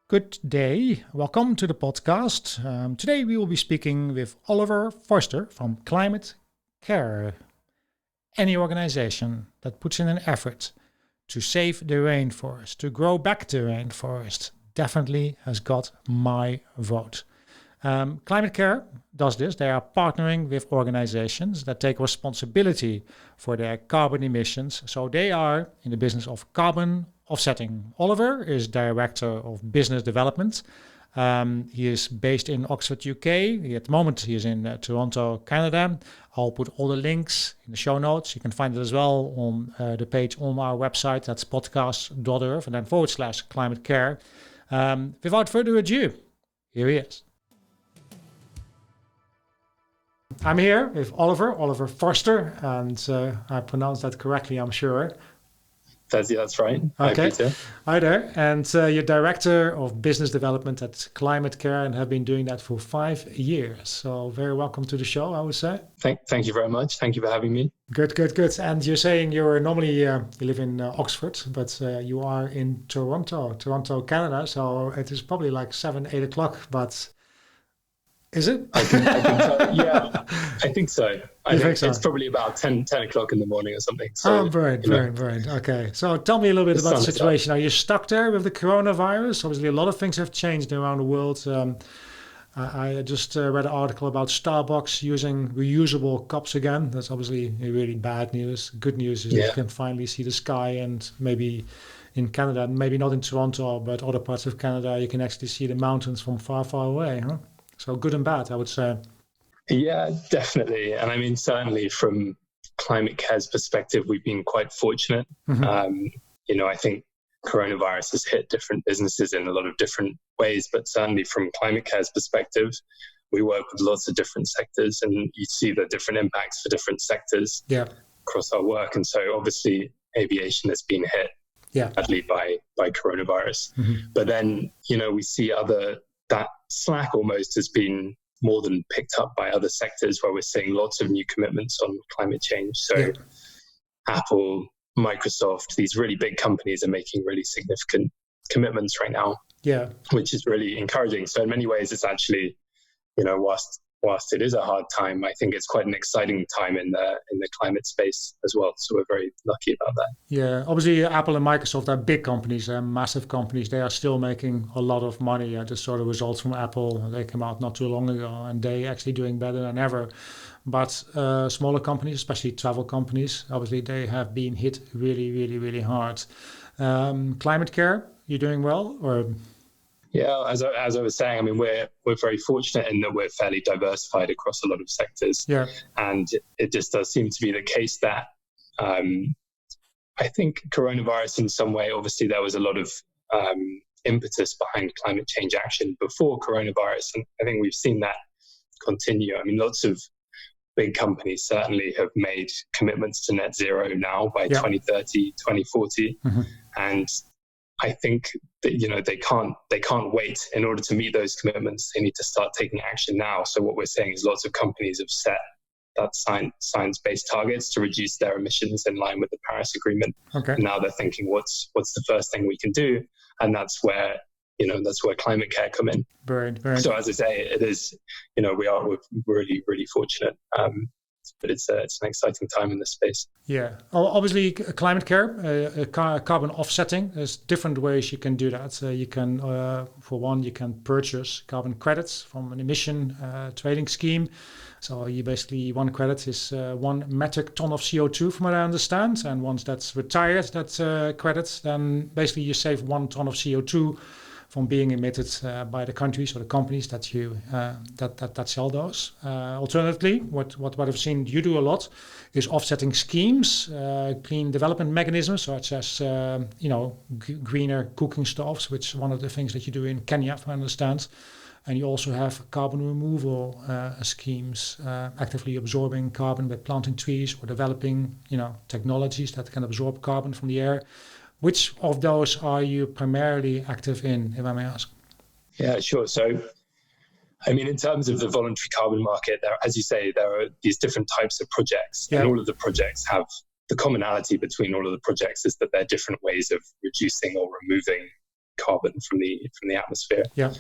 Good day. Welcome to the podcast. Today we will be speaking with Oliver Forster from ClimateCare. Any organization that puts in an effort to save the rainforest, to grow back the rainforest, definitely has got my vote. ClimateCare does this. They are partnering with organizations that take responsibility for their carbon emissions. So they are in the business of carbon offsetting. Oliver is Director of Business Development. He is based in Oxford, UK. At the moment, he is in Toronto, Canada. I'll put all the links in the show notes. You can find it as well on the page on our website. That's podcast.earth and then /ClimateCare. Without further ado, here he is. I'm here with Oliver Forster, and I pronounced that correctly, I'm sure. That's right. Okay. Hi there. And you're Director of Business Development at ClimateCare and have been doing that for 5 years. So very welcome to the show, I would say. Thank you very much. Thank you for having me. Good. And you're saying you're normally, you live in Oxford, but you are in Toronto, Canada. So it is probably like 7, 8 o'clock, but... Is it? I think yeah, I think so. I think so? It's probably about 10 o'clock in the morning or something. So, brilliant. Okay. So tell me a little bit about the situation. Are you stuck there with the coronavirus? Obviously, a lot of things have changed around the world. I just read an article about Starbucks using reusable cups again. That's obviously really bad news. Good news is that you can finally see the sky, and maybe in Canada, maybe not in Toronto, but other parts of Canada, you can actually see the mountains from far, far away, huh? So good and bad, I would say. Yeah, definitely. And I mean, certainly from ClimateCare's perspective, we've been quite fortunate. Mm-hmm. I think coronavirus has hit different businesses in a lot of different ways, but certainly from ClimateCare's perspective, we work with lots of different sectors, and you see the different impacts for different sectors across our work. And so obviously aviation has been hit badly by coronavirus. Mm-hmm. But then, we see that slack almost has been more than picked up by other sectors where we're seeing lots of new commitments on climate change. So Apple, Microsoft, these really big companies are making really significant commitments right now, which is really encouraging. So in many ways, it's actually, whilst it is a hard time, I think it's quite an exciting time in the climate space as well. So we're very lucky about that. Yeah, obviously Apple and Microsoft are big companies, massive companies. They are still making a lot of money. I just saw the results from Apple. They came out not too long ago, and they actually doing better than ever. But smaller companies, especially travel companies, obviously they have been hit really, really, really hard. ClimateCare, you doing well, or? Yeah, as I was saying, I mean, we're very fortunate in that we're fairly diversified across a lot of sectors. Yeah. And it just does seem to be the case that I think coronavirus in some way, obviously there was a lot of impetus behind climate change action before coronavirus. And I think we've seen that continue. I mean, lots of big companies certainly have made commitments to net zero now by 2030, 2040. Mm-hmm. And I think that, they can't wait. In order to meet those commitments, they need to start taking action now. So what we're saying is lots of companies have set that science-based targets to reduce their emissions in line with the Paris Agreement. Okay. And now they're thinking, what's the first thing we can do? And that's where ClimateCare come in. Very. So as I say, it is, we're really, really fortunate. But it's an exciting time in this space. Yeah, obviously ClimateCare, carbon offsetting. There's different ways you can do that. You can, for one, you can purchase carbon credits from an emission trading scheme. So you basically, one credit is 1 metric ton of CO2, from what I understand. And once that's retired, that credit, then basically you save 1 ton of CO2 from being emitted by the countries or the companies that you that sell those. Alternatively, what I've seen you do a lot is offsetting schemes, clean development mechanisms, such as greener cooking stoves, which is one of the things that you do in Kenya, if I understand. And you also have carbon removal schemes, actively absorbing carbon by planting trees or developing, technologies that can absorb carbon from the air. Which of those are you primarily active in, if I may ask? Yeah, sure. So, I mean, in terms of the voluntary carbon market, as you say, there are these different types of projects, and all of the projects have the commonality between all of the projects is that they're different ways of reducing or removing carbon from the atmosphere. Yeah.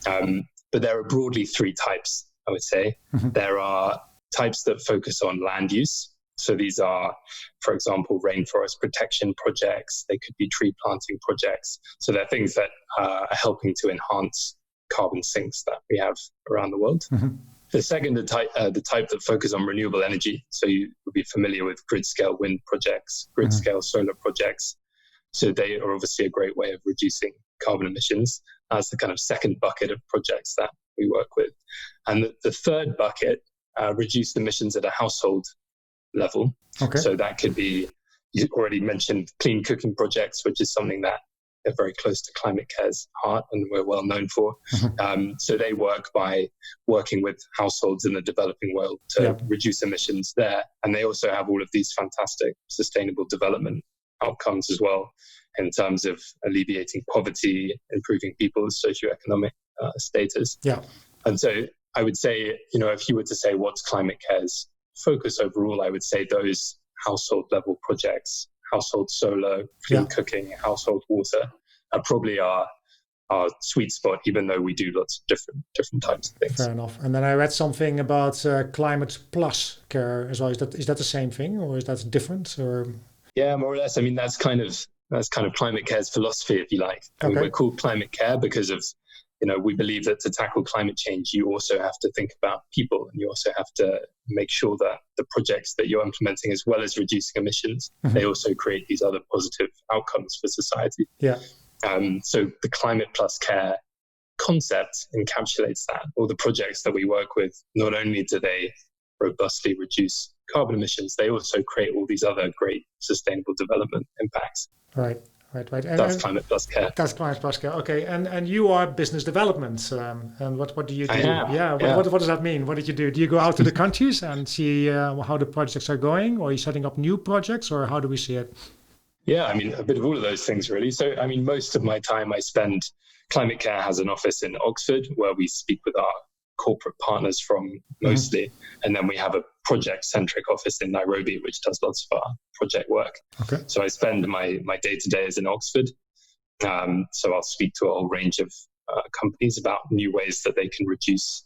But there are broadly three types, I would say. There are types that focus on land use. So these are, for example, rainforest protection projects. They could be tree planting projects. So they're things that are helping to enhance carbon sinks that we have around the world. The second, the type that focus on renewable energy. So you would be familiar with grid-scale wind projects, grid-scale solar projects. So they are obviously a great way of reducing carbon emissions as the kind of second bucket of projects that we work with. And the third bucket, reduce emissions at a household level. Okay. So that could be, you already mentioned clean cooking projects, which is something that are very close to ClimateCare's heart and we're well known for. So they work by working with households in the developing world to reduce emissions there. And they also have all of these fantastic sustainable development outcomes as well in terms of alleviating poverty, improving people's socioeconomic status. Yeah. And so I would say, if you were to say what's ClimateCare's focus overall, I would say those household level projects, household solar, clean cooking, household water, are probably our sweet spot, even though we do lots of different types of things. Fair enough. And then I read something about climate plus care as well. Is that the same thing, or is that different? Or yeah, more or less. I mean, that's kind of ClimateCare's philosophy, if you like. I mean, we're called ClimateCare because of, we believe that to tackle climate change, you also have to think about people, and you also have to make sure that the projects that you're implementing, as well as reducing emissions, they also create these other positive outcomes for society. Yeah. So the Climate Plus Care concept encapsulates that. All the projects that we work with, not only do they robustly reduce carbon emissions, they also create all these other great sustainable development impacts. Right. And that's Climate Plus Care. That's Climate Plus Care. Okay. And you are business development. And what do you do? What does that mean? What did you do? Do you go out to the countries and see how the projects are going? Or are you setting up new projects? Or how do we see it? Yeah, I mean, a bit of all of those things, really. So, I mean, most of my time I spend, ClimateCare has an office in Oxford where we speak with our corporate partners from mostly. And then we have a project-centric office in Nairobi, which does lots of our project work. Okay. So I spend my day-to-day is in Oxford. So I'll speak to a whole range of companies about new ways that they can reduce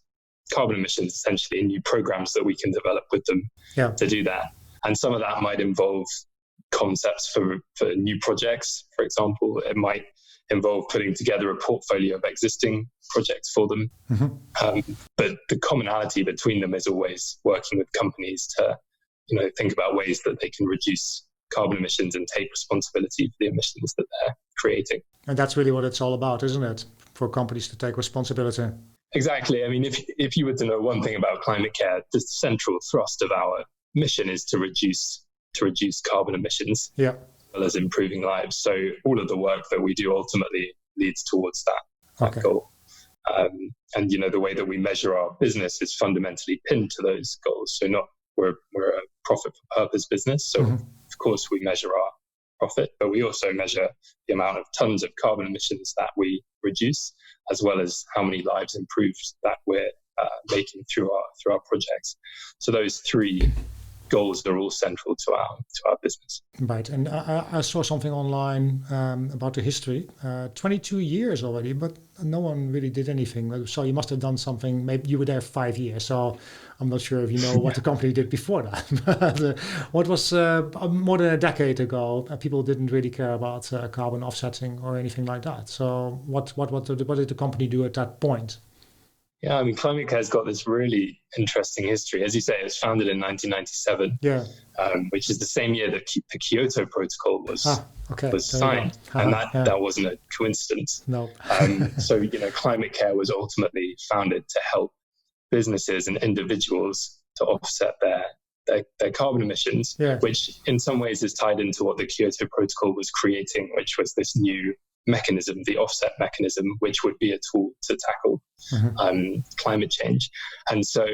carbon emissions, essentially, and new programs that we can develop with them to do that. And some of that might involve concepts for new projects. For example, it might involve putting together a portfolio of existing projects for them. But the commonality between them is always working with companies to, think about ways that they can reduce carbon emissions and take responsibility for the emissions that they're creating. And that's really what it's all about, isn't it? For companies to take responsibility. Exactly. I mean, if you were to know one thing about ClimateCare, the central thrust of our mission is to reduce carbon emissions, as well as improving lives. So all of the work that we do ultimately leads towards that goal. And the way that we measure our business is fundamentally pinned to those goals. So we're a profit for purpose business. So of course we measure our profit, but we also measure the amount of tons of carbon emissions that we reduce, as well as how many lives improved that we're making through our projects. So those three goals are all central to our business. Right. And I saw something online about the history. 22 years already, but no one really did anything. So you must have done something. Maybe you were there 5 years. So I'm not sure if you know what the company did before that. But what was more than a decade ago, people didn't really care about carbon offsetting or anything like that. So what did the company do at that point? Yeah, I mean, ClimateCare has got this really interesting history. As you say, it was founded in 1997, which is the same year that the Kyoto Protocol was signed. And that wasn't a coincidence. No. So, ClimateCare was ultimately founded to help businesses and individuals to offset their carbon emissions, which in some ways is tied into what the Kyoto Protocol was creating, which was this new mechanism, the offset mechanism, which would be a tool to tackle climate change. And so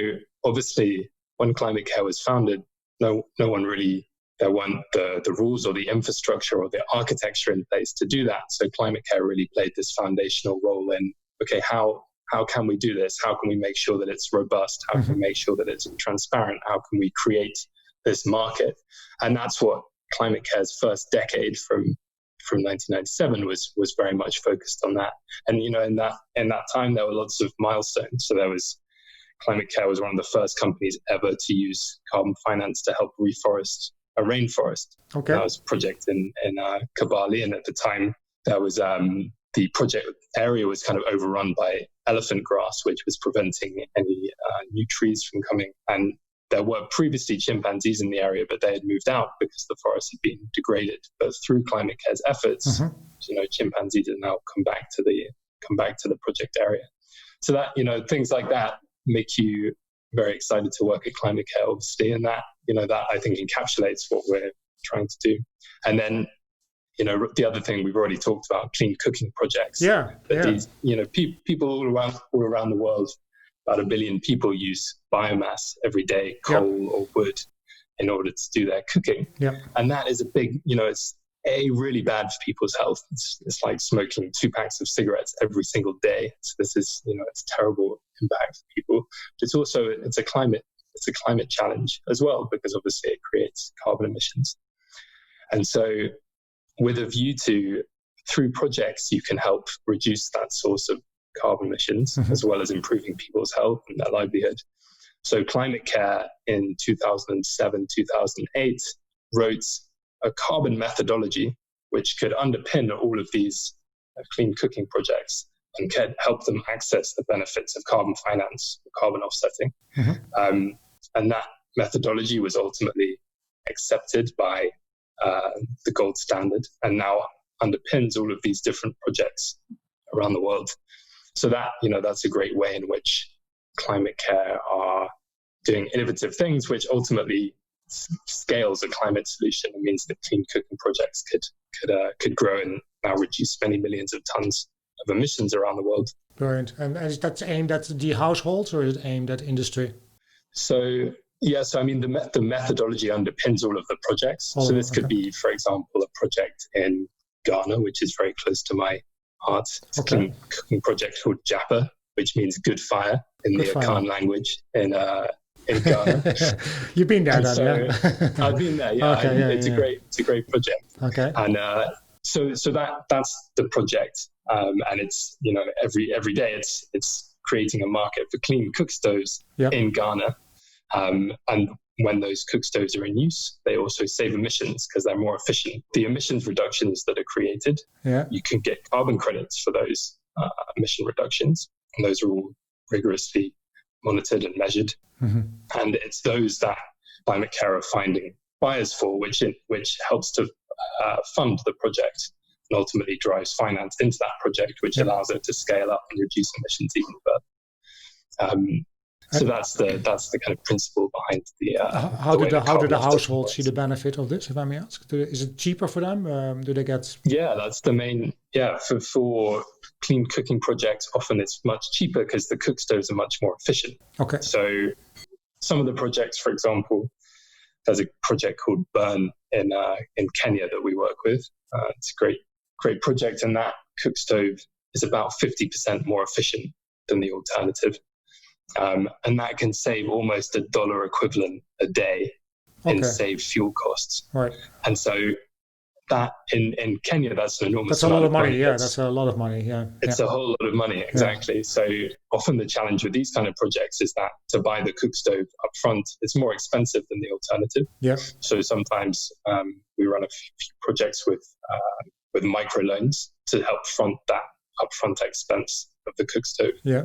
obviously when ClimateCare was founded, no one really, there weren't the rules or the infrastructure or the architecture in place to do that. So ClimateCare really played this foundational role in, okay, how can we do this? How can we make sure that it's robust? How can we make sure that it's transparent? How can we create this market? And that's what ClimateCare's first decade from from 1997 was very much focused on that. And in that time there were lots of milestones. So there was ClimateCare was one of the first companies ever to use carbon finance to help reforest a rainforest. Okay. That was a project in Kabali, and at the time there was the project area was kind of overrun by elephant grass, which was preventing any new trees from coming. And there were previously chimpanzees in the area, but they had moved out because the forest had been degraded. But through ClimateCare's efforts, chimpanzees have now come back to the project area. So that things like that make you very excited to work at ClimateCare, obviously, and that that I think encapsulates what we're trying to do. And then the other thing we've already talked about, clean cooking projects. These people all around the world, about 1 billion people use biomass every day, coal or wood, in order to do their cooking. And that is a big, it's really bad for people's health. It's like smoking 2 packs of cigarettes every single day. So this is, it's a terrible impact for people. But it's also, it's a climate challenge as well, because obviously it creates carbon emissions. And so with a view to, through projects, you can help reduce that source of carbon emissions, as well as improving people's health and their livelihood. So ClimateCare in 2007, 2008 wrote a carbon methodology which could underpin all of these clean cooking projects and could help them access the benefits of carbon finance, carbon offsetting. And that methodology was ultimately accepted by the gold standard and now underpins all of these different projects around the world. So that, that's a great way in which ClimateCare are doing innovative things, which ultimately scales a climate solution. It means that clean cooking projects could grow and now reduce many millions of tons of emissions around the world. Brilliant. And is that aimed at the households or is it aimed at industry? So I mean, the methodology underpins all of the projects. So this could be, for example, a project in Ghana, which is very close to my heart. It's a clean cooking project called Japa, which means good fire in the Akan language in Ghana. You've been there, then, yeah? I've been there, yeah. It's a great project. Okay. And so that's the project, and it's every day it's creating a market for clean cookstoves in Ghana. And when those cookstoves are in use, they also save emissions because they're more efficient. The emissions reductions that are created, you can get carbon credits for those emission reductions, and those are all rigorously monitored and measured. And it's those that ClimateCare are finding buyers for, which helps to fund the project and ultimately drives finance into that project, which allows it to scale up and reduce emissions even further. So that's the kind of principle behind the. How do the households see the benefit of this, if I may ask? Is it cheaper for them? Do they get? Yeah, that's the main. Yeah, for clean cooking projects, often it's much cheaper because the cookstoves are much more efficient. Okay. So some of the projects, for example, there's a project called Burn in Kenya that we work with. It's a great project, and that cookstove is about 50% more efficient than the alternative. And that can save almost $1 equivalent a day in saved fuel costs. Right. And so that in Kenya, that's an enormous. That's a lot of money. Yeah, that's a lot of money. Yeah. It's a whole lot of money. Exactly. Yeah. So often the challenge with these kind of projects is that to buy the cookstove up front, it's more expensive than the alternative. Yeah. So sometimes we run a few projects with microloans to help fund that upfront expense of the cookstove. Yeah.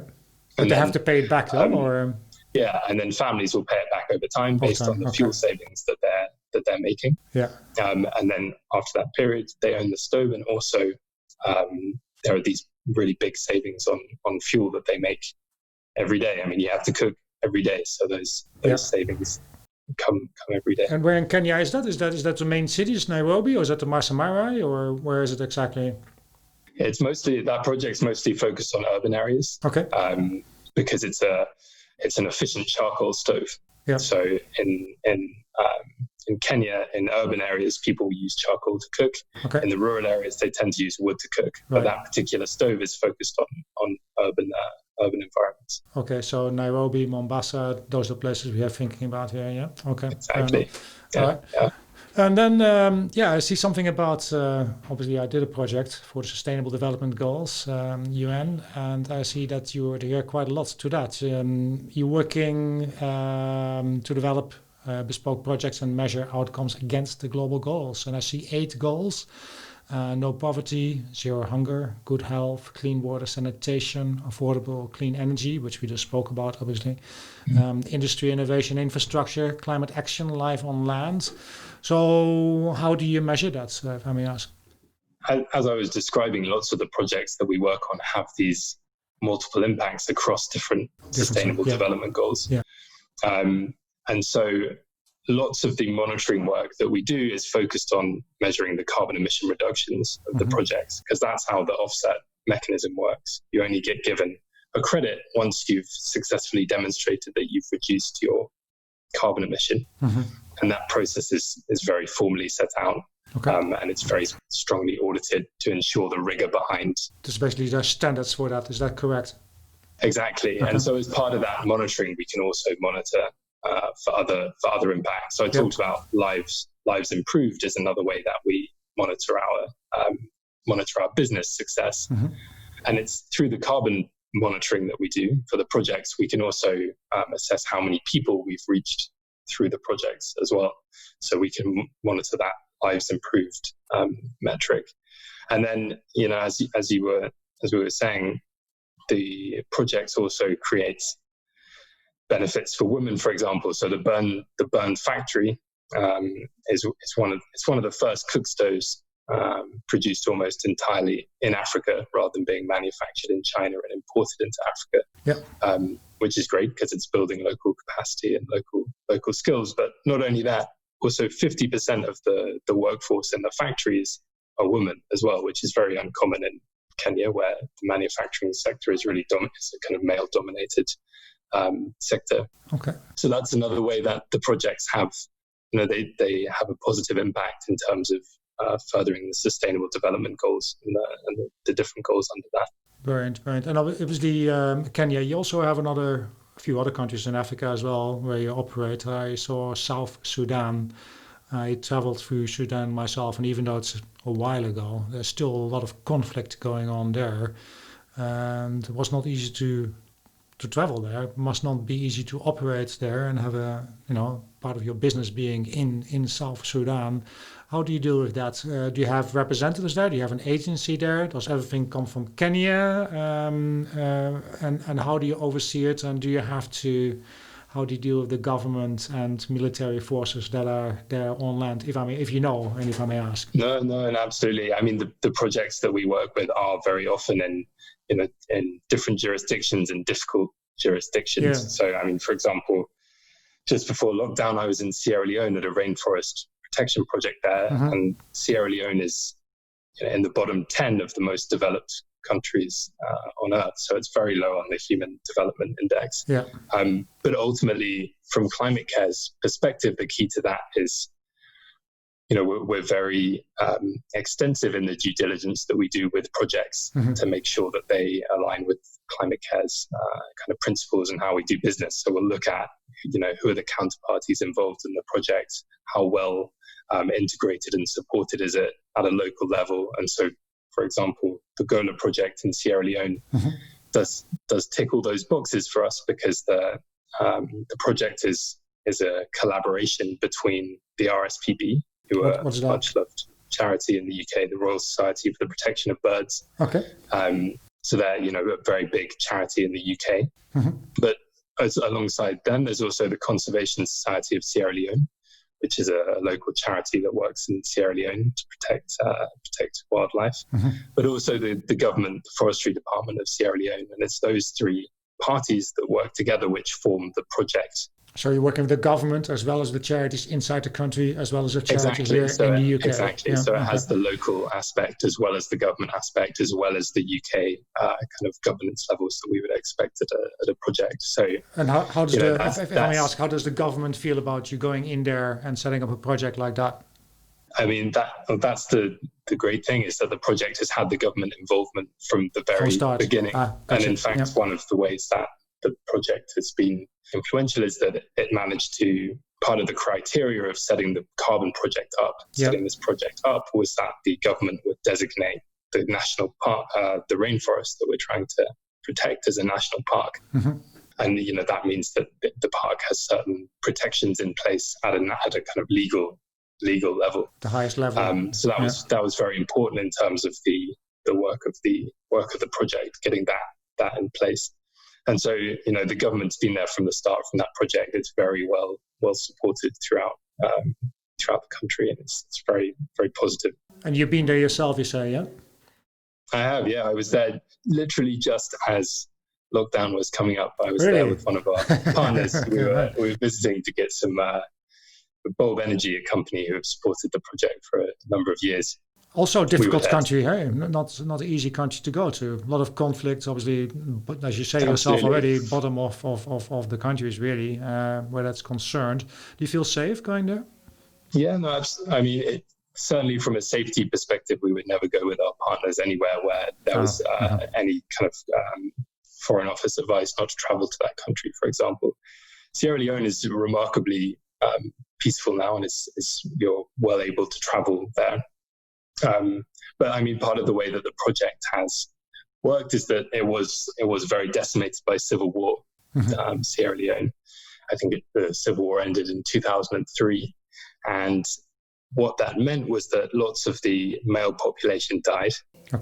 But they have to pay it back though, or? Yeah, and then families will pay it back over time based on the fuel savings that they're making. Yeah. And then after that period, they own the stove, and also there are these really big savings on fuel that they make every day. I mean, you have to cook every day, so those savings come every day. And where in Kenya is that? Is that the main city? Is Nairobi, or is that the Maasai, or where is it exactly? It's that project's mostly focused on urban areas. Okay. Because it's an efficient charcoal stove. Yeah. So in Kenya, in urban areas, people use charcoal to cook. Okay. In the rural areas, they tend to use wood to cook. Right. But that particular stove is focused on urban environments. Okay, so Nairobi, Mombasa, those are the places we are thinking about here. Yeah. Okay. Exactly. All right. Yeah. And then, I see something about, obviously I did a project for the Sustainable Development Goals, UN, and I see that you adhere quite a lot to that. You're working to develop bespoke projects and measure outcomes against the global goals. And I see 8 goals. No poverty, zero hunger, good health, clean water, sanitation, affordable clean energy, which we just spoke about, obviously, industry, innovation, infrastructure, climate action, life on land. So how do you measure that, if I may ask? As I was describing, lots of the projects that we work on have these multiple impacts across different sustainable development goals. Yeah. And so lots of the monitoring work that we do is focused on measuring the carbon emission reductions of the projects, because that's how the offset mechanism works. You only get given a credit once you've successfully demonstrated that you've reduced your carbon emission. And that process is very formally set out. And it's very strongly audited to ensure the rigor behind. Especially there's standards for that, is that correct? Exactly. And so as part of that monitoring, we can also monitor for other impacts. So I talked about lives improved is another way that we monitor our business success. And it's through the carbon monitoring that we do for the projects. We can also assess how many people we've reached through the projects as well. So we can monitor that lives improved metric. And then, as we were saying, the projects also creates benefits for women, for example. So the Burn factory is one of the first Cookstoves produced almost entirely in Africa, rather than being manufactured in China and imported into Africa. Which is great because it's building local capacity and local skills. But not only that, also 50% of the workforce in the factories are women as well, which is very uncommon in Kenya, where the manufacturing sector is really it's a kind of male-dominated sector. So that's another way that the projects have, they have a positive impact in terms of furthering the sustainable development goals and the different goals under that. Brilliant. And obviously, Kenya, you also have a few other countries in Africa as well where you operate. I saw South Sudan. I traveled through Sudan myself, and even though it's a while ago, there's still a lot of conflict going on there. And it was not easy to travel there. It must not be easy to operate there and have part of your business being in South Sudan. How do you deal with that? Do you have representatives there? Do you have an agency there? Does everything come from Kenya? And how do you oversee it? And how do you deal with the government and military forces that are there on land, if I may ask? No, and absolutely. I mean, the projects that we work with are very often in different jurisdictions and difficult jurisdictions. Yeah. So, I mean, for example, just before lockdown, I was in Sierra Leone at a Rainforest Protection project there, and Sierra Leone is in the bottom 10 of the most developed countries on Earth, so it's very low on the Human Development Index. But ultimately, from ClimateCare's perspective, the key to that is, we're very extensive in the due diligence that we do with projects to make sure that they align with ClimateCare's kind of principles and how we do business. So we'll look at, who are the counterparties involved in the project, how well integrated and supported is it at a local level. And so, for example, the Gola project in Sierra Leone does tick all those boxes for us, because the project is a collaboration between the RSPB, who are a much-loved charity in the UK, the Royal Society for the Protection of Birds. So they're, a very big charity in the UK. But alongside them, there's also the Conservation Society of Sierra Leone, which is a local charity that works in Sierra Leone to protect wildlife, but also the government, the Forestry Department of Sierra Leone. And it's those three parties that work together which form the project. So you're working with the government as well as the charities inside the country, as well as the charities here in the UK. Exactly. So it has the local aspect as well as the government aspect, as well as the UK kind of governance levels that we would expect at a project. So, and how does if I may ask, how does the government feel about you going in there and setting up a project like that? I mean, that's the great thing, is that the project has had the government involvement from the very beginning. And in fact, one of the ways that the project has been influential is that it managed to part of the criteria of setting the carbon project up, setting this project up, was that the government would designate the national park, the rainforest that we're trying to protect, as a national park. And that means that the park has certain protections in place at a kind of legal level, the highest level. So that was very important in terms of the work of the project, getting that in place. And so the government's been there from the start, from that project. It's very well supported throughout the country, and it's very, very positive. And you've been there yourself, you say, yeah? I have, yeah. I was there literally just as lockdown was coming up. I was there with one of our partners. We were visiting to get some Bulb Energy, a company who have supported the project for a number of years. Also a difficult country, hey? Not an easy country to go to. A lot of conflicts, obviously, but as you say yourself already, bottom of the country is really where that's concerned. Do you feel safe going there? Yeah, no, I mean, certainly from a safety perspective, we would never go with our partners anywhere where there was any kind of Foreign Office advice not to travel to that country, for example. Sierra Leone is remarkably peaceful now, and you're well able to travel there. But I mean, part of the way that the project has worked is that it was very decimated by civil war. Sierra Leone, I think the civil war ended in 2003, and what that meant was that lots of the male population died,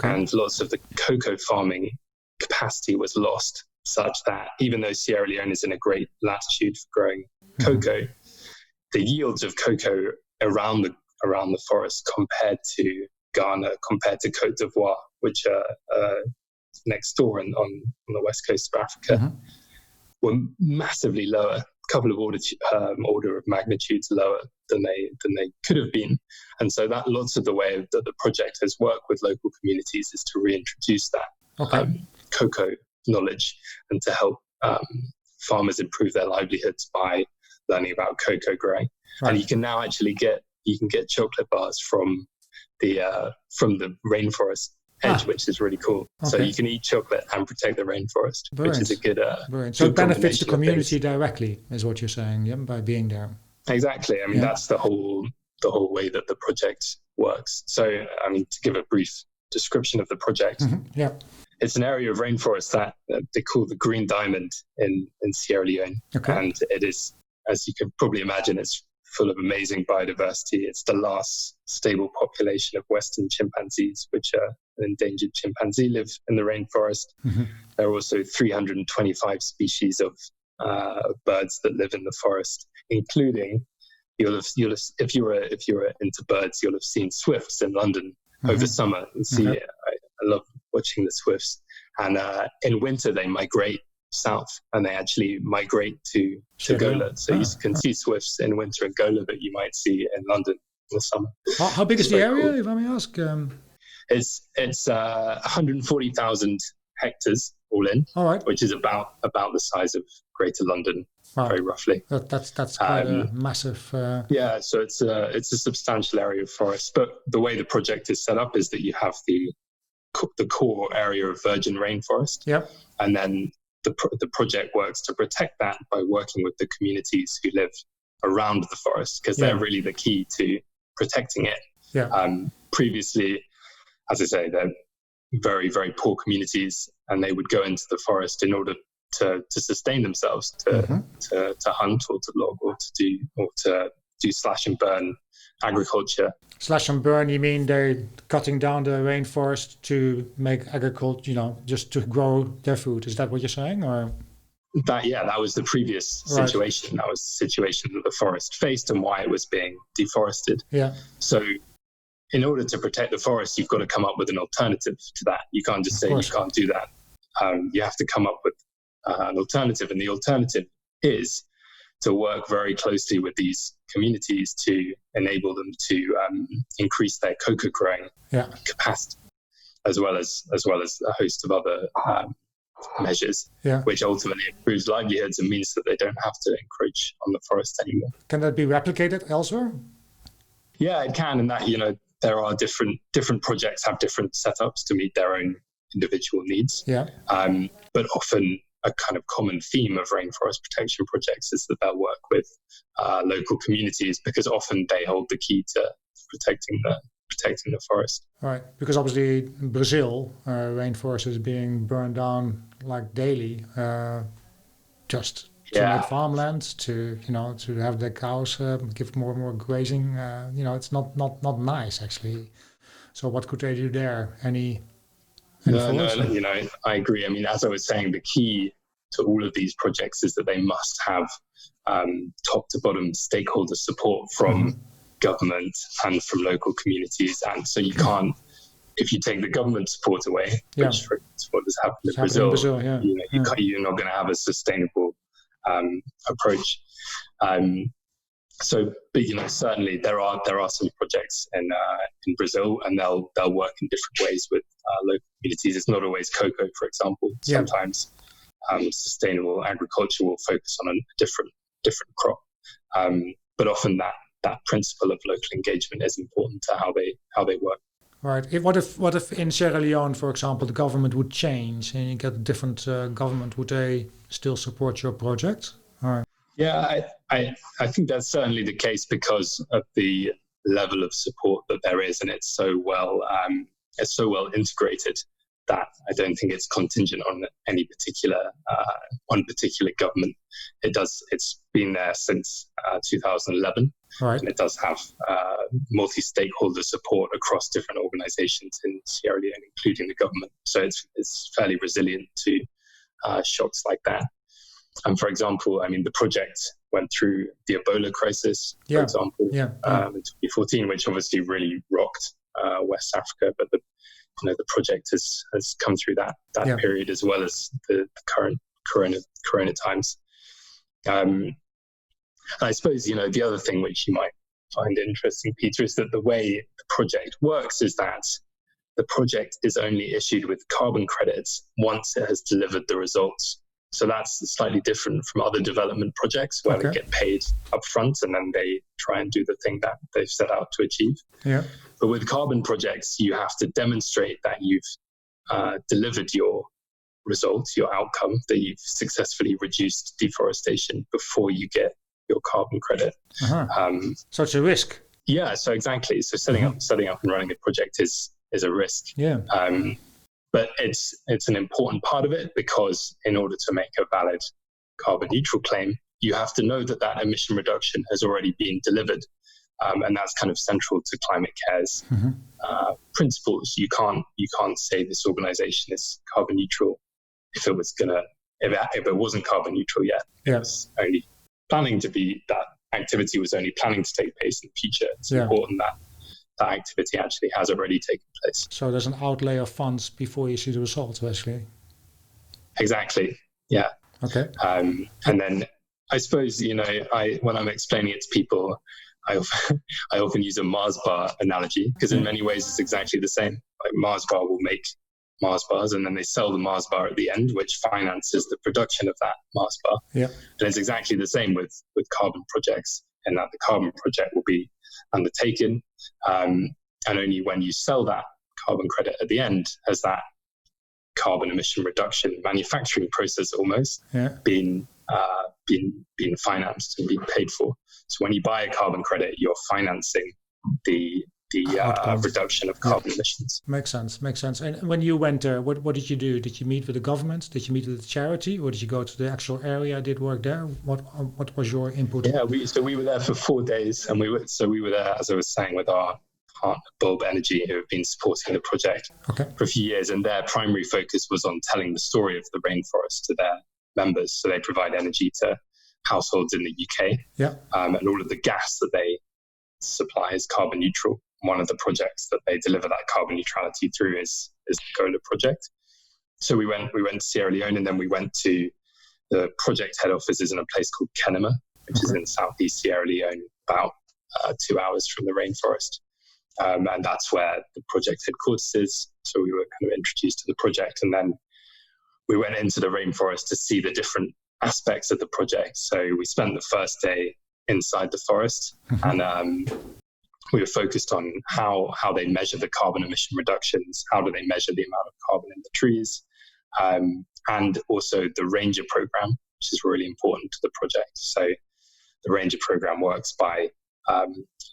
and lots of the cocoa farming capacity was lost, such that even though Sierra Leone is in a great latitude for growing cocoa, the yields of cocoa around the forest compared to Ghana, compared to Côte d'Ivoire, which are next door on the west coast of Africa, were massively lower, a couple of order of magnitudes lower than they could have been. And so that lots of the way that the project has worked with local communities is to reintroduce that cocoa knowledge and to help farmers improve their livelihoods by learning about cocoa growing. And you can now actually get chocolate bars from the rainforest edge, which is really cool. So you can eat chocolate and protect the rainforest, which is a good so it benefits the community directly, is what you're saying, by being there. Exactly. I mean, that's the whole way that the project works. So, I mean, to give a brief description of the project, it's an area of rainforest that they call the Green Diamond in Sierra Leone, and it is, as you can probably imagine, it's full of amazing biodiversity. It's the last stable population of Western chimpanzees, which are an endangered chimpanzee, live in the rainforest. There are also 325 species of birds that live in the forest, including if you were into birds, you'll have seen swifts in London over summer. And see, I love watching the swifts. And in winter, they migrate south, and they actually migrate to Gola. So you can see swifts in winter in Gola that you might see in London in the summer. How big is the area, if I may ask? It's 140,000 hectares all in, which is about the size of Greater London, very roughly. That's quite a massive. So it's a substantial area of forest. But the way the project is set up is that you have the core area of virgin rainforest, and then the project works to protect that by working with the communities who live around the forest, because they're really the key to protecting it. Previously, as I say, they're very, very poor communities, and they would go into the forest in order to sustain themselves, to hunt or to log or to do slash and burn agriculture. Slash and burn, you mean they're cutting down the rainforest to make agriculture, just to grow their food? Is that what you're saying, or? That was the previous situation. That was the situation that the forest faced and why it was being deforested. So in order to protect the forest, you've got to come up with an alternative to that. You can't just say you can't do that. You have to come up with an alternative, and the alternative is to work very closely with these communities to enable them to increase their cocoa growing capacity, as well as a host of other measures, which ultimately improves livelihoods and means that they don't have to encroach on the forest anymore. Can that be replicated elsewhere? Yeah, it can, and that there are different projects have different setups to meet their own individual needs. But often a kind of common theme of rainforest protection projects is that they'll work with local communities, because often they hold the key to protecting the forest. Right, because obviously in Brazil, rainforest is being burned down like daily, just to make farmland, to to have the cows give more and more grazing. It's not nice actually. So what could they do there? Any No, I agree. I mean, as I was saying, the key to all of these projects is that they must have top to bottom stakeholder support from government and from local communities. And so you can't, if you take the government support away, which for what has happened in Brazil, you're not going to have a sustainable approach. But certainly there are some projects in Brazil, and they'll work in different ways with local communities. It's not always cocoa, for example. Sometimes sustainable agriculture will focus on a different crop. But often that principle of local engagement is important to how they work. Right. What if in Sierra Leone, for example, the government would change and you get a different government? Would they still support your project? All right. Yeah, I think that's certainly the case because of the level of support that there is, and it's so well integrated that I don't think it's contingent on any particular government. It's been there since 2011, right. And it does have multi-stakeholder support across different organizations in Sierra Leone, including the government. So it's fairly resilient to shocks like that. And for example, I mean, the project went through the Ebola crisis, for example, in 2014, which obviously really rocked West Africa. But the project has come through that period, as well as the current corona times. I suppose, the other thing which you might find interesting, Peter, is that the way the project works is that the project is only issued with carbon credits once it has delivered the results. So that's slightly different from other development projects where they get paid up front and then they try and do the thing that they've set out to achieve. Yeah. But with carbon projects, you have to demonstrate that you've delivered your results, your outcome, that you've successfully reduced deforestation before you get your carbon credit. So it's a risk. Yeah, so exactly. So setting up and running a project is a risk. Yeah. But it's an important part of it, because in order to make a valid carbon neutral claim, you have to know that emission reduction has already been delivered. And that's kind of central to ClimateCare's principles. You can't say this organization is carbon neutral if it wasn't carbon neutral yet. Yeah. It was only planning to be, that activity was only planning to take place in the future. It's important that activity actually has already taken place. So there's an outlay of funds before you see the results, basically. Exactly. Yeah. Okay. And then I suppose, when I'm explaining it to people, I often use a Mars bar analogy, because in many ways it's exactly the same. Like Mars bar will make Mars bars, and then they sell the Mars bar at the end, which finances the production of that Mars bar. Yeah. And it's exactly the same with carbon projects, and that the carbon project will be undertaken, and only when you sell that carbon credit at the end has that carbon emission reduction manufacturing process almost been financed and been paid for. So when you buy a carbon credit, you're financing the reduction of carbon emissions. Makes sense. And when you went there, what did you do? Did you meet with the government? Did you meet with the charity? Or did you go to the actual area, did work there? What was your input? Yeah, we were there for 4 days, and we were there, as I was saying, with our partner Bulb Energy, who have been supporting the project for a few years, and their primary focus was on telling the story of the rainforest to their members. So they provide energy to households in the UK, and all of the gas that they supply is carbon neutral. One of the projects that they deliver that carbon neutrality through is the Gola project. So we went to Sierra Leone, and then we went to the project head offices in a place called Kenema, which is in southeast Sierra Leone, about 2 hours from the rainforest. And that's where the project headquarters is. So we were kind of introduced to the project, and then we went into the rainforest to see the different aspects of the project. So we spent the first day inside the forest, and we were focused on how they measure the carbon emission reductions. How do they measure the amount of carbon in the trees? and also the Ranger program, which is really important to the project. So the Ranger program works by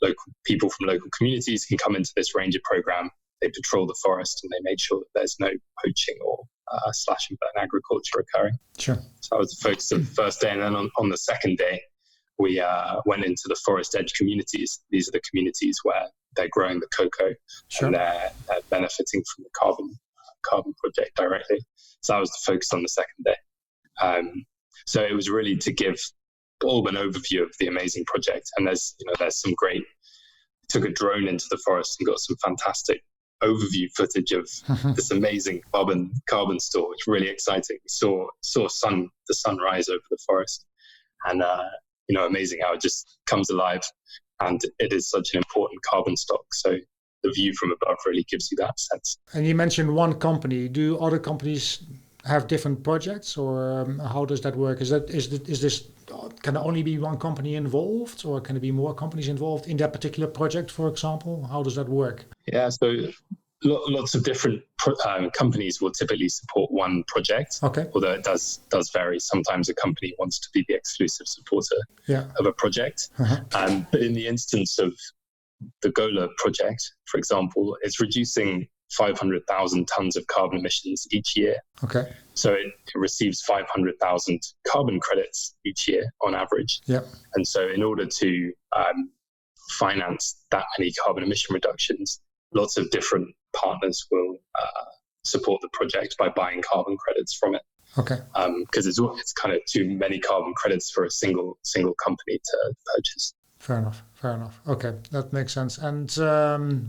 local people from local communities can come into this Ranger program. They patrol the forest and they make sure that there's no poaching or slash and burn agriculture occurring. Sure. So that was the focus of the first day. And then on the second day, we went into the forest edge communities. These are the communities where they're growing the cocoa. Sure. And they're benefiting from the carbon project directly. So that was the focus on the second day. So it was really to give Bob an overview of the amazing project. And there's some great, took a drone into the forest and got some fantastic overview footage of this amazing carbon store. It's really exciting. We saw the sun rise over the forest, and amazing how it just comes alive, and it is such an important carbon stock. So the view from above really gives you that sense. And you mentioned one company. Do other companies have different projects, or how does that work? Is this can there only be one company involved, or can there be more companies involved in that particular project, for example? How does that work? Yeah, so lots of different companies will typically support one project, although it does vary. Sometimes a company wants to be the exclusive supporter of a project. But in the instance of the Gola project, for example, it's reducing 500,000 tons of carbon emissions each year. So it receives 500,000 carbon credits each year on average. And so in order to finance that many carbon emission reductions, lots of different partners will support the project by buying carbon credits from it. Because it's kind of too many carbon credits for a single company to purchase. Fair enough. Okay, that makes sense. And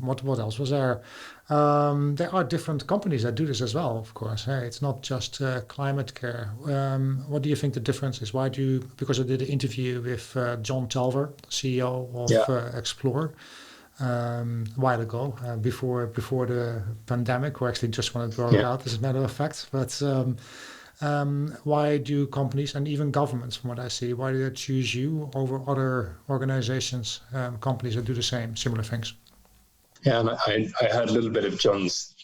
what else was there? There are different companies that do this as well, of course. Hey, it's not just ClimateCare. What do you think the difference is? Because I did an interview with John Talver, CEO of Explore, a while ago, before the pandemic, or actually just wanted to throw it out as a matter of fact. But why do companies and even governments, from what I see, why do they choose you over other organizations, companies that do the similar things? Yeah, and I heard a little bit of John's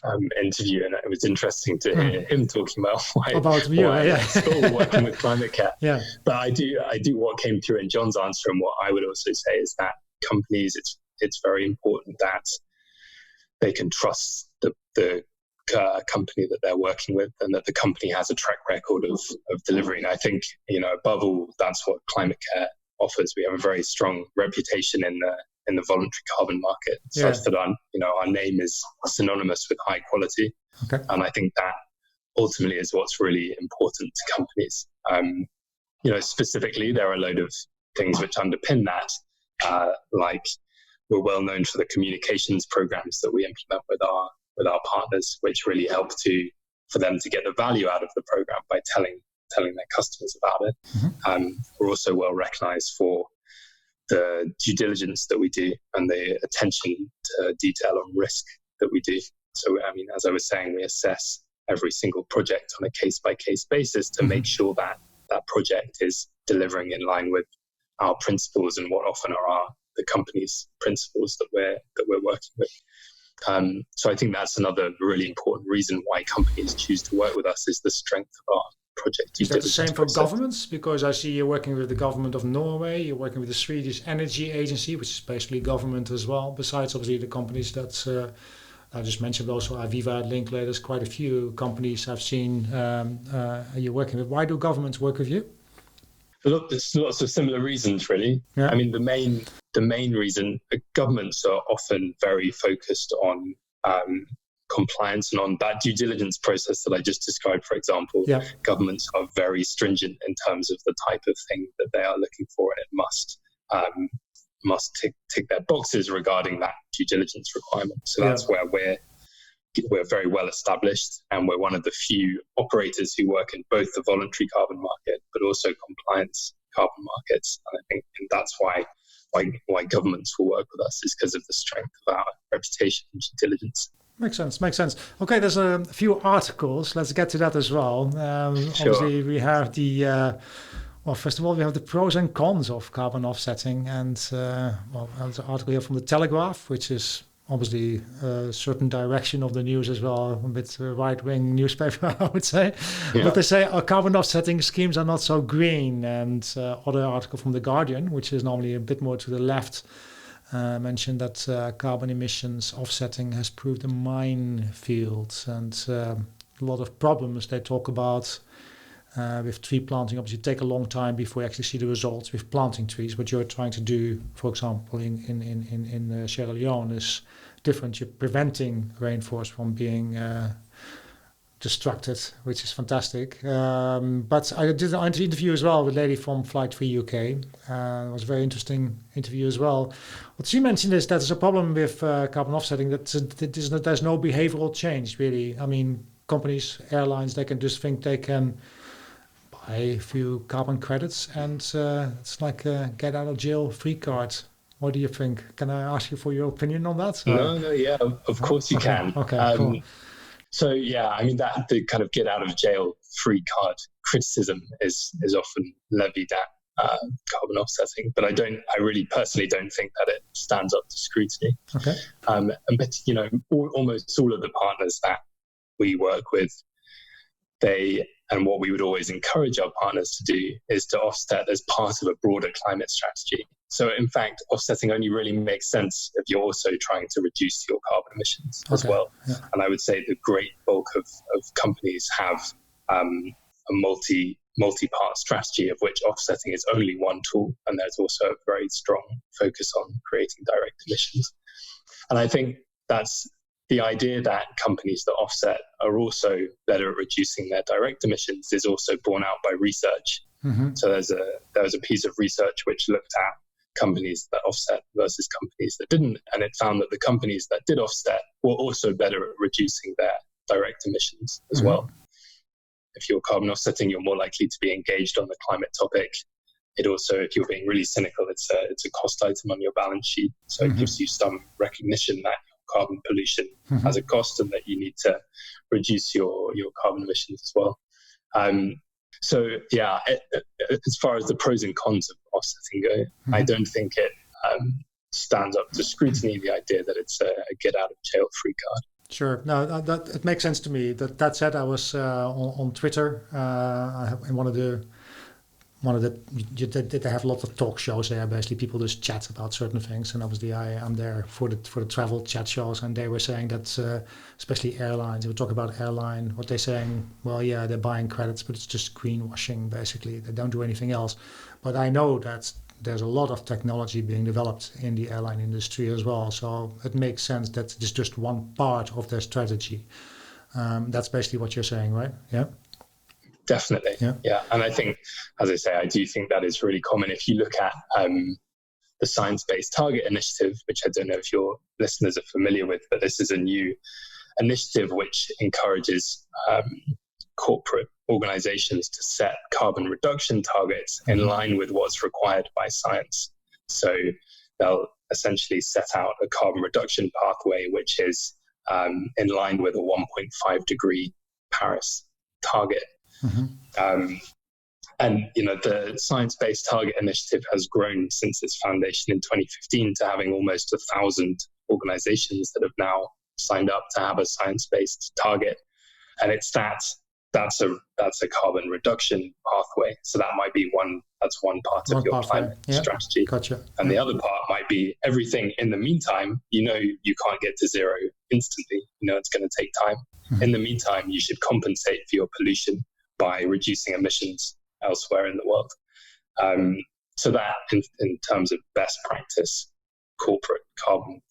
interview, and it was interesting to hear him talking about why still working with ClimateCare. But I do what came through in John's answer, and what I would also say is that companies, it's very important that they can trust the company that they're working with, and that the company has a track record of delivering. I think, above all, that's what ClimateCare offers. We have a very strong reputation in the voluntary carbon market, such that our name is synonymous with high quality. And I think that ultimately is what's really important to companies. Specifically, there are a load of things which underpin that, like we're well known for the communications programs that we implement with our partners, which really help for them to get the value out of the program by telling their customers about it. We're also well recognized for the due diligence that we do and the attention to detail on risk that we do. So, as I was saying, we assess every single project on a case-by-case basis to make sure that that project is delivering in line with our principles and what often are the company's principles that we're working with. So I think that's another really important reason why companies choose to work with us, is the strength of our project. Is that the same for governments? Because I see you're working with the government of Norway, you're working with the Swedish Energy Agency, which is basically government as well, besides obviously the companies that I just mentioned, also Aviva, Linklaters, quite a few companies I've seen you're working with. Why do governments work with you? Look, there's lots of similar reasons, really. The main reason, governments are often very focused on compliance and on that due diligence process that I just described, for example. Governments are very stringent in terms of the type of thing that they are looking for, and it must tick their boxes regarding that due diligence requirement. So that's where we're very well established, and we're one of the few operators who work in both the voluntary carbon market but also compliance carbon markets. And I think that's why governments will work with us, is because of the strength of our reputation and due diligence. Makes sense. Okay, there's a few articles. Let's get to that as well. Obviously, we have first of all, we have the pros and cons of carbon offsetting. And there's an article here from The Telegraph, which is obviously a certain direction of the news as well, a bit right-wing newspaper, I would say. Yeah. But they say our carbon offsetting schemes are not so green. And other article from The Guardian, which is normally a bit more to the left, mentioned that carbon emissions offsetting has proved a minefield, and a lot of problems they talk about with tree planting. Obviously, take a long time before you actually see the results with planting trees. What you're trying to do, for example, in Sierra Leone is different. You're preventing rainforests from being destructed, which is fantastic. But I did an interview as well with a lady from Flight 3 UK. It was a very interesting interview as well. What she mentioned is that there's a problem with carbon offsetting, that there's no behavioral change, really. I mean, companies, airlines, they can just think they can buy a few carbon credits, and it's like a get out of jail free card. What do you think? Can I ask you for your opinion on that? No, yeah, of course you can. Okay, cool. So yeah, I mean, that the kind of get out of jail free card criticism is often levied at carbon offsetting, but I really personally don't think that it stands up to scrutiny. Okay. But you know, almost all of the partners that we work with, and what we would always encourage our partners to do is to offset as part of a broader climate strategy. So in fact, offsetting only really makes sense if you're also trying to reduce your carbon emissions as well. Yeah. And I would say the great bulk of companies have a multi-part strategy, of which offsetting is only one tool. And there's also a very strong focus on creating direct emissions. And I think that's the idea that companies that offset are also better at reducing their direct emissions is also borne out by research. Mm-hmm. So there was a piece of research which looked at companies that offset versus companies that didn't, and it found that the companies that did offset were also better at reducing their direct emissions as mm-hmm. well. If you're carbon offsetting, you're more likely to be engaged on the climate topic. It also, if you're being really cynical, it's a cost item on your balance sheet. So mm-hmm. it gives you some recognition that carbon pollution mm-hmm. has a cost and that you need to reduce your carbon emissions as well. So yeah, as far as the pros and cons of offsetting go, mm-hmm. I don't think it stands up to scrutiny, the idea that it's a get out of jail free card. Sure. No, that it makes sense to me. That said, I was on Twitter in one of the they have lots of talk shows there. Basically, people just chat about certain things, and obviously I'm there for the travel chat shows. And they were saying that especially airlines, they would talk about airline. What they're saying, well, yeah, they're buying credits, but it's just greenwashing. Basically, they don't do anything else. But I know that there's a lot of technology being developed in the airline industry as well. So it makes sense that it's just one part of their strategy. That's basically what you're saying, right? Yeah. Definitely. Yeah. And I think, as I say, I do think that is really common. If you look at the Science-Based Target Initiative, which I don't know if your listeners are familiar with, but this is a new initiative which encourages corporate organizations to set carbon reduction targets in line with what's required by science. So they'll essentially set out a carbon reduction pathway, which is in line with a 1.5 degree Paris target. Mm-hmm. And the Science-Based Target Initiative has grown since its foundation in 2015 to having almost 1,000 organizations that have now signed up to have a science-based target. And it's that's a carbon reduction pathway. So that might be one part of your climate strategy. Gotcha. And the other part might be everything in the meantime. You can't get to zero instantly. It's going to take time. Mm-hmm. In the meantime, you should compensate for your pollution by reducing emissions elsewhere in the world. So that in terms of best practice, corporate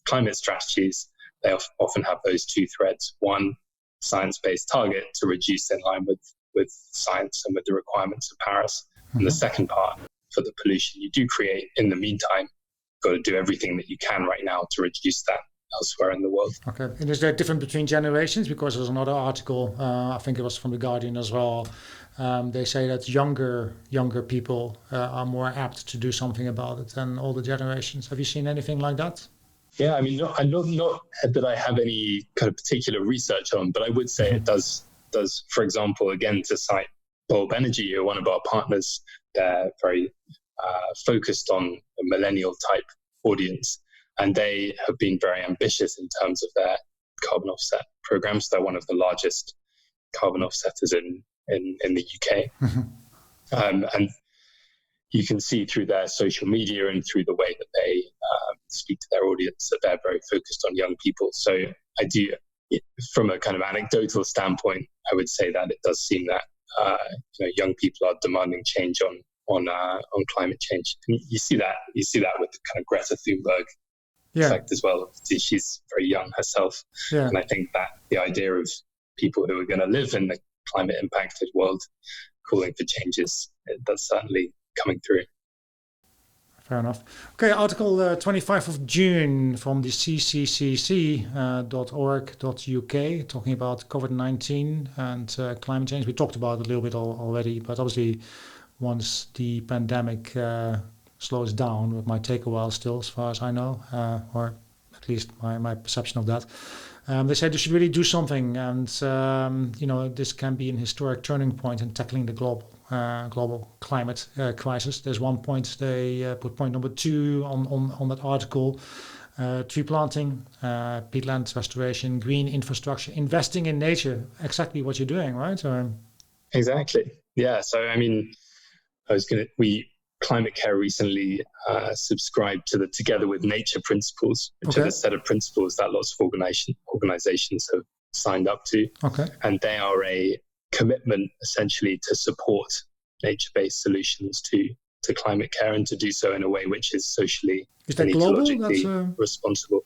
climate strategies, they often have those two threads. One, science-based target to reduce in line with science and with the requirements of Paris. Mm-hmm. And the second part, for the pollution you do create in the meantime, you've got to do everything that you can right now to reduce that elsewhere in the world. Okay. And is there a difference between generations? Because there's another article, I think it was from The Guardian as well. They say that younger people are more apt to do something about it than older generations. Have you seen anything like that? Yeah, I mean, not that I have any kind of particular research on, but I would say it does. For example, again, to cite Bulb Energy, who are one of our partners, they're very focused on a millennial type audience. And they have been very ambitious in terms of their carbon offset programs. They're one of the largest carbon offsetters in the UK. And you can see through their social media and through the way that they speak to their audience that they're very focused on young people. So I do, from a kind of anecdotal standpoint, I would say that it does seem that young people are demanding change on climate change. And you see that with the kind of Greta Thunberg effect as well. She's very young herself, and I think that the idea of people who are going to live in the climate impacted world calling for changes, that's certainly coming through. Fair enough. Okay, article 25th of June from the ccccc.org.uk talking about COVID-19 and climate change. We talked about it a little bit already, but obviously once the pandemic slows down, it might take a while still, as far as I know, or at least my perception of that. They said they should really do something, and this can be an historic turning point in tackling the global climate crisis. There's one point they put point number 2 on that article: tree planting, peatland restoration, green infrastructure, investing in nature. Exactly what you're doing, right? Exactly. Yeah. So I mean, ClimateCare recently subscribed to the Together with Nature principles, which are a set of principles that lots of organizations have signed up to. Okay. And they are a commitment essentially to support nature-based solutions to climate care, and to do so in a way which is socially and ecologically responsible.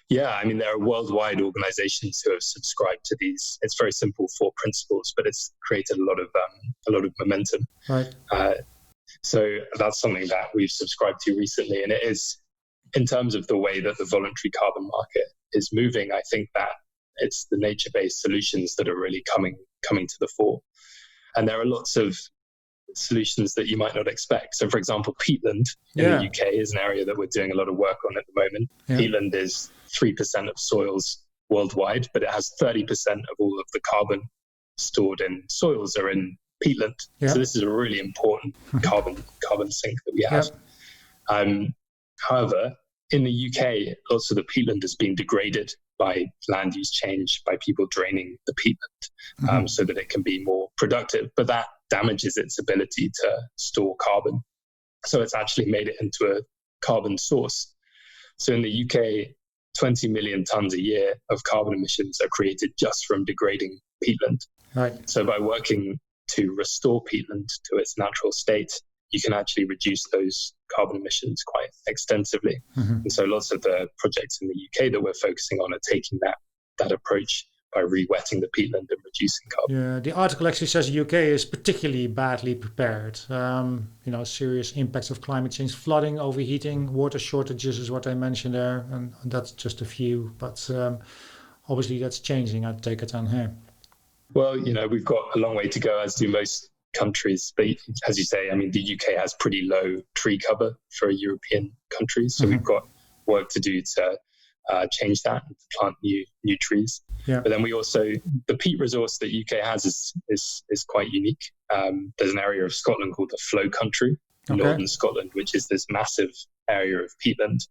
Yeah, I mean, there are worldwide organizations who have subscribed to these. It's very simple, 4 principles, but it's created a lot of momentum. Right. So that's something that we've subscribed to recently, and it is, in terms of the way that the voluntary carbon market is moving, I think that it's the nature-based solutions that are really coming to the fore. And there are lots of solutions that you might not expect. So, for example, peatland in the UK is an area that we're doing a lot of work on at the moment. Yeah. Peatland is 3% of soils worldwide, but it has 30% of all of the carbon stored in soils are in peatland. Yeah. So this is a really important carbon sink that we have. Yeah. However, in the UK, lots of the peatland has been degraded by land use change, by people draining the peatland so that it can be more productive. But that damages its ability to store carbon. So it's actually made it into a carbon source. So in the UK, 20 million tons a year of carbon emissions are created just from degrading peatland. Right. So by working to restore peatland to its natural state, you can actually reduce those carbon emissions quite extensively. And so lots of the projects in the UK that we're focusing on are taking that approach by re-wetting the peatland and reducing carbon. Yeah, the article actually says the UK is particularly badly prepared. Serious impacts of climate change, flooding, overheating, water shortages is what I mentioned there, and that's just a few. But obviously that's changing, I take it on here. Well, we've got a long way to go, as do most countries. But as you say, I mean, the UK has pretty low tree cover for European countries. So we've got work to do to change that and plant new trees. Yeah. But then the peat resource that UK has is quite unique. There's an area of Scotland called the Flow Country, northern Scotland, which is this massive area of peatland.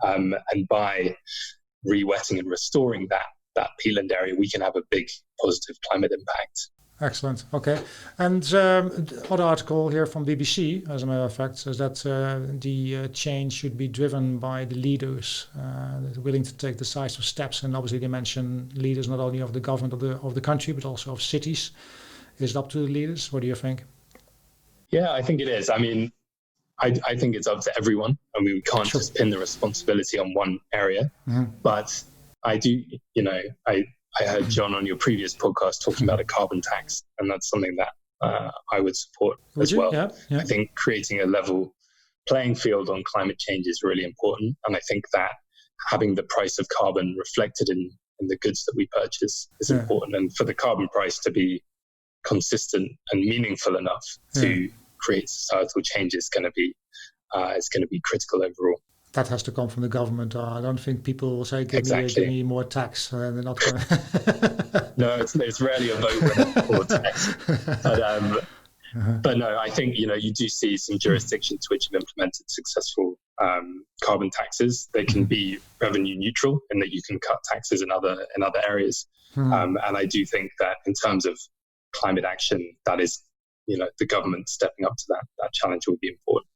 And by re-wetting and restoring that peatland area, we can have a big positive climate impact. Excellent. Okay. And other article here from BBC, as a matter of fact, says that the change should be driven by the leaders that are willing to take decisive steps. And obviously they mention leaders not only of the government of the country, but also of cities. Is it up to the leaders? What do you think? Yeah, I think it is. I mean, I think it's up to everyone. I mean, we can't just pin the responsibility on one area. But I do, I heard John on your previous podcast talking about a carbon tax, and that's something that I would support as well. Yeah. I think creating a level playing field on climate change is really important, and I think that having the price of carbon reflected in the goods that we purchase is important, and for the carbon price to be consistent and meaningful enough to create societal change is going to be critical overall. That has to come from the government. I don't think people will say, give me more tax. They're not going No, it's rarely a vote for tax. But But no, I think, you do see some jurisdictions which have implemented successful carbon taxes. They can be revenue neutral in that you can cut taxes in other areas. And I do think that in terms of climate action, that is, the government stepping up to that challenge will be important.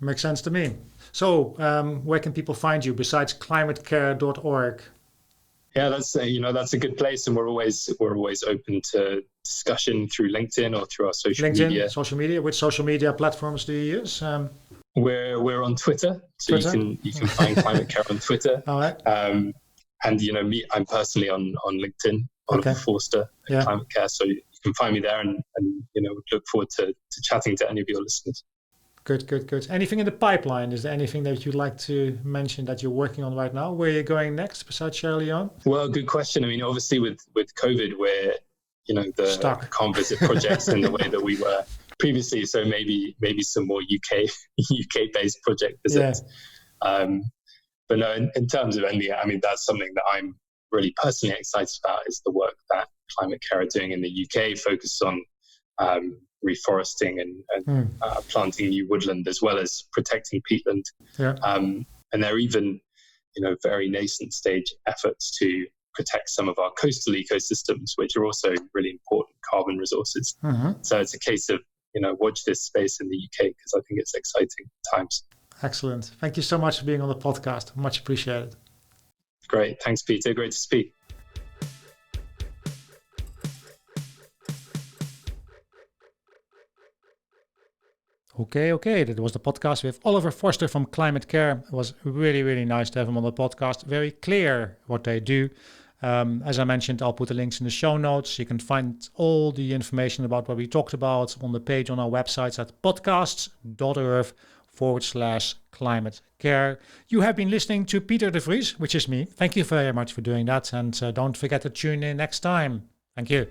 Makes sense to me. So where can people find you besides climatecare.org? Yeah, that's a good place, and we're always open to discussion through LinkedIn or through our social media. Social media. Which social media platforms do you use? We're on Twitter, so Twitter? you can find ClimateCare on Twitter. All right. And me, I'm personally on LinkedIn, Oliver Forster, ClimateCare. So you can find me there, and look forward to chatting to any of your listeners. Good. Anything in the pipeline? Is there anything that you'd like to mention that you're working on right now? Where are you going next besides Sierra Leone? Well, good question. I mean, obviously with COVID, we're, Stuck. can't visit projects in the way that we were previously. So maybe some more UK based project visits. Yeah. But no, in terms of India, I mean, that's something that I'm really personally excited about, is the work that ClimateCare are doing in the UK, focused on reforesting and planting new woodland, as well as protecting peatland. Yeah. And there are even, very nascent stage efforts to protect some of our coastal ecosystems, which are also really important carbon resources. So it's a case of, watch this space in the UK, because I think it's exciting times. Excellent. Thank you so much for being on the podcast. Much appreciated. Great. Thanks, Peter. Great to speak. Okay. That was the podcast with Oliver Forster from ClimateCare. It was really, really nice to have him on the podcast. Very clear what they do. As I mentioned, I'll put the links in the show notes. You can find all the information about what we talked about on the page on our websites at podcasts.earth/ClimateCare. You have been listening to Peter de Vries, which is me. Thank you very much for doing that. And don't forget to tune in next time. Thank you.